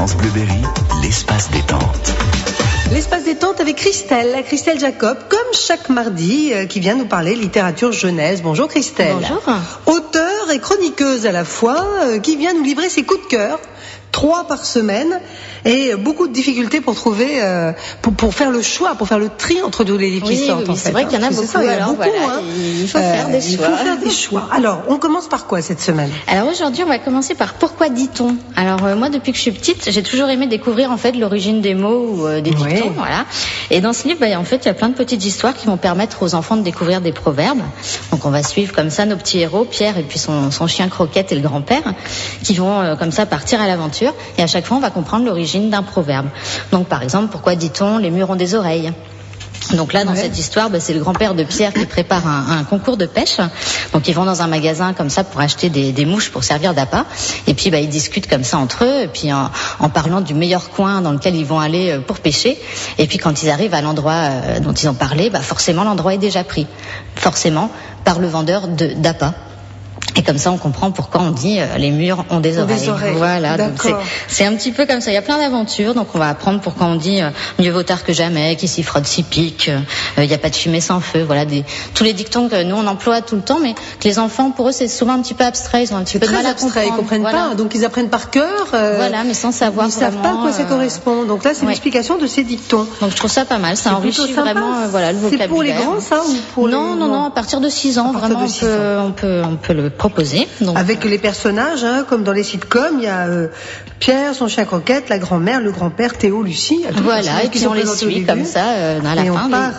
France Bleu Berry, l'espace détente. L'espace détente avec Christelle Jacob, comme chaque mardi, qui vient nous parler littérature jeunesse. Bonjour Christelle. Bonjour. Auteure et chroniqueuse à la fois, qui vient nous livrer ses coups de cœur. 3 par semaine et beaucoup de difficultés pour trouver, pour faire le choix, pour faire le tri entre tous les livres qui sortent. Oui, c'est vrai qu'il y en a beaucoup. Ça, il y a beaucoup, voilà, il faut faire des choix. Il faut faire des choix. Alors, on commence par quoi cette semaine? Alors aujourd'hui, on va commencer par Pourquoi dit-on? Alors moi, depuis que je suis petite, j'ai toujours aimé découvrir en fait l'origine des mots ou des dictons, voilà. Et dans ce livre, en fait, il y a plein de petites histoires qui vont permettre aux enfants de découvrir des proverbes. Donc on va suivre comme ça nos petits héros, Pierre et puis son chien Croquette et le grand-père, qui vont comme ça partir à l'aventure. Et à chaque fois, on va comprendre l'origine d'un proverbe. Donc, par exemple, pourquoi dit-on les murs ont des oreilles? Donc là, dans cette histoire, c'est le grand-père de Pierre qui prépare un concours de pêche. Donc ils vont dans un magasin comme ça pour acheter des mouches pour servir d'appât. Et puis ils discutent comme ça entre eux, et puis en parlant du meilleur coin dans lequel ils vont aller pour pêcher. Et puis quand ils arrivent à l'endroit dont ils ont parlé, forcément l'endroit est déjà pris, forcément par le vendeur d'appât. Et comme ça, on comprend pourquoi on dit les murs ont des oreilles. Voilà, donc c'est un petit peu comme ça. Il y a plein d'aventures, donc on va apprendre pourquoi on dit mieux vaut tard que jamais, qui s'y frotte s'y pique, il n'y a pas de fumée sans feu. Voilà, tous les dictons que nous on emploie tout le temps, mais que les enfants, pour eux, c'est souvent un petit peu abstrait. Ils ont un petit peu de mal à comprendre. Ils comprennent pas, donc ils apprennent par cœur. Voilà, mais sans savoir ils savent pas à quoi ça correspond. Donc là, c'est l'explication de ces dictons. Donc je trouve ça pas mal. Ça enrichit vraiment, le vocabulaire. C'est pour les grands, ça, ou pour les... Non, à partir de 6 ans, vraiment, on peut le proposer. Donc, avec les personnages, comme dans les sitcoms, il y a Pierre, son chien Croquette, la grand-mère, le grand-père, Théo, Lucie. Voilà, et puis on les suit comme ça à la fin.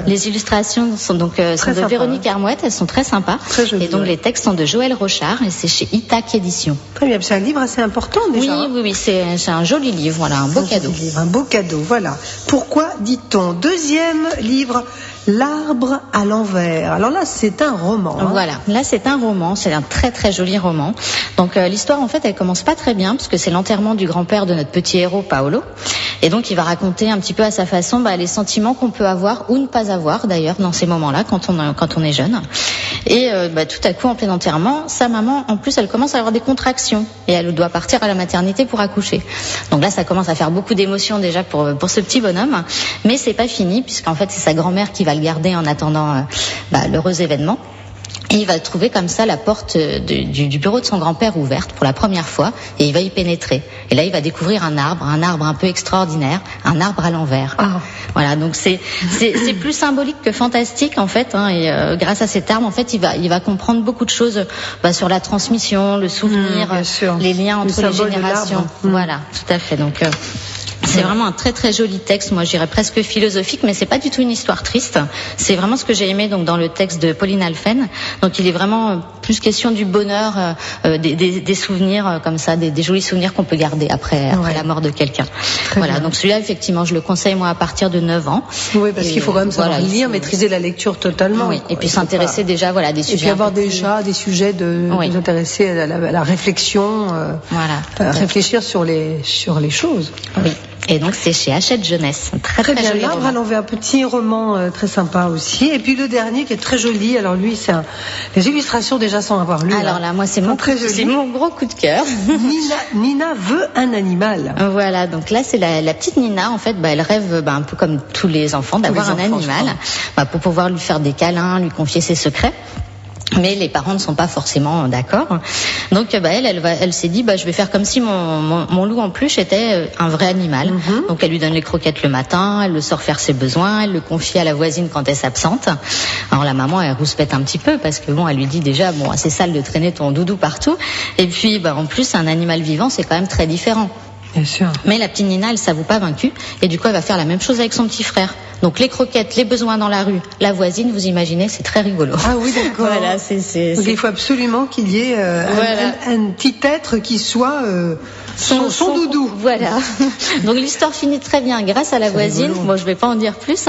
Les illustrations sont de Véronique Armouette, elles sont très sympas. Très jolies, et donc les textes sont de Joël Rochard et c'est chez Itac Édition. Très bien, c'est un livre assez important déjà. Oui, c'est un joli livre, voilà, un beau cadeau. Un beau cadeau, voilà. Pourquoi dit-on? Deuxième livre, L'arbre à l'envers. Alors là, c'est un roman. Voilà, là c'est un roman, c'est un très très joli roman. Donc l'histoire en fait, elle commence pas très bien parce que c'est l'enterrement du grand-père de notre petit héros Paolo. Et donc il va raconter un petit peu à sa façon les sentiments qu'on peut avoir ou ne pas avoir d'ailleurs dans ces moments-là quand on est jeune. Et tout à coup en plein enterrement, sa maman en plus elle commence à avoir des contractions et elle doit partir à la maternité pour accoucher. Donc là ça commence à faire beaucoup d'émotions déjà pour ce petit bonhomme, mais c'est pas fini puisqu'en fait c'est sa grand-mère qui va le garder en attendant l'heureux événement. Et il va trouver comme ça la porte du bureau de son grand-père ouverte pour la première fois et il va y pénétrer. Et là, il va découvrir un arbre un peu extraordinaire, un arbre à l'envers. Voilà, donc c'est plus symbolique que fantastique en fait. Et grâce à cet arbre, en fait, il va comprendre beaucoup de choses sur la transmission, le souvenir, les liens entre les générations. Voilà, tout à fait. Donc c'est vraiment un très très joli texte, moi je dirais presque philosophique, mais c'est pas du tout une histoire triste. C'est vraiment ce que j'ai aimé donc dans le texte de Pauline Alphen. Donc il est vraiment plus question du bonheur, des souvenirs comme ça, des jolis souvenirs qu'on peut garder après la mort de quelqu'un. Voilà, donc celui-là effectivement je le conseille moi à partir de 9 ans. Oui, parce qu'il faut quand même savoir lire, maîtriser la lecture totalement. Oui, et puis s'intéresser déjà à des sujets. Et puis avoir déjà des sujets nous intéresser à la réflexion, réfléchir sur les choses. Oui. Et donc c'est chez Hachette Jeunesse. Très bien, joli L'Arbre à l'envers, un petit roman très sympa aussi. Et puis le dernier qui est très joli. Alors lui, les illustrations déjà sans avoir lu. Alors là, moi c'est mon gros coup de cœur. Nina veut un animal. Voilà, donc là c'est la petite Nina. En fait, elle rêve un peu comme tous les enfants d'avoir un animal, pour pouvoir lui faire des câlins, lui confier ses secrets. Mais les parents ne sont pas forcément d'accord. Donc elle s'est dit je vais faire comme si mon loup en peluche était un vrai animal. Donc elle lui donne les croquettes le matin, elle le sort faire ses besoins, elle le confie à la voisine quand elle s'absente. Alors la maman elle rouspète un petit peu parce que elle lui dit déjà c'est sale de traîner ton doudou partout. Et puis en plus un animal vivant c'est quand même très différent. Bien sûr. Mais la petite Nina elle s'avoue pas vaincue et du coup elle va faire la même chose avec son petit frère. Donc les croquettes, les besoins dans la rue, la voisine, vous imaginez, c'est très rigolo. Ah oui, d'accord. Voilà, Donc il faut absolument qu'il y ait un petit être qui soit son doudou. Voilà. Donc l'histoire finit très bien grâce à la voisine. Bon, je vais pas en dire plus,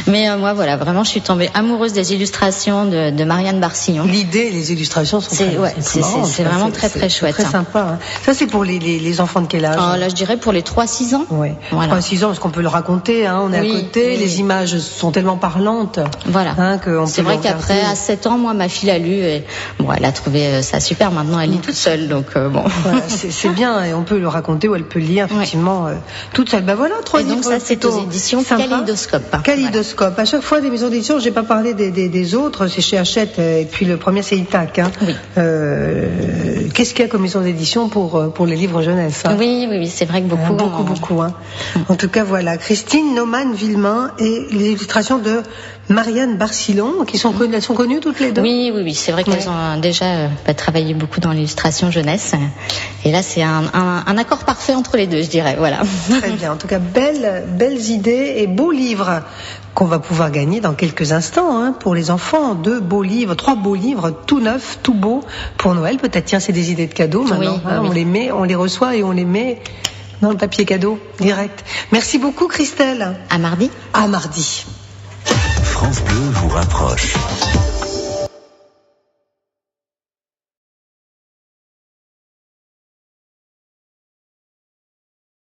mais moi vraiment, je suis tombée amoureuse des illustrations de Marianne Barcillon. L'idée, les illustrations sont c'est vraiment très très chouette. Très sympa. Ça c'est pour les enfants de quel âge? Là, je dirais pour les 3-6 ans. Oui. Voilà. 3-6 ans, parce qu'on peut le raconter. On est à côté. Les images sont tellement parlantes. Voilà. C'est vrai qu'après, à 7 ans, moi, ma fille l'a lu et elle a trouvé ça super. Maintenant, elle lit toute seule. Donc Voilà, c'est bien. Et on peut le raconter ou elle peut lire effectivement toute seule. Ben voilà, 3 livres. Et donc ça, c'est aux éditions Kaléidoscope. Kaléidoscope. À chaque fois, des maisons d'édition, j'ai pas parlé des autres, c'est chez Hachette, et puis le premier, c'est Itac. Hein. Oui. Qu'est-ce qu'il y a comme maison d'édition pour les livres jeunesse, hein? Oui, c'est vrai que beaucoup. Hein. En tout cas, voilà. Christine Naumann-Villemain et les illustrations de Marianne Barcillon, elles sont connues toutes les deux. Oui, c'est vrai qu'elles ont déjà travaillé beaucoup dans l'illustration jeunesse. Et là, c'est un accord parfait entre les deux, je dirais. Voilà. Très bien. En tout cas, belles idées et beaux livres qu'on va pouvoir gagner dans quelques instants, hein, pour les enfants. 3 beaux livres, tout neufs, tout beaux pour Noël. Peut-être, tiens, c'est des idées de cadeaux maintenant. Oui. On les reçoit et on les met dans le papier cadeau direct. Merci beaucoup, Christelle. À mardi. À mardi. France Bleu vous rapproche.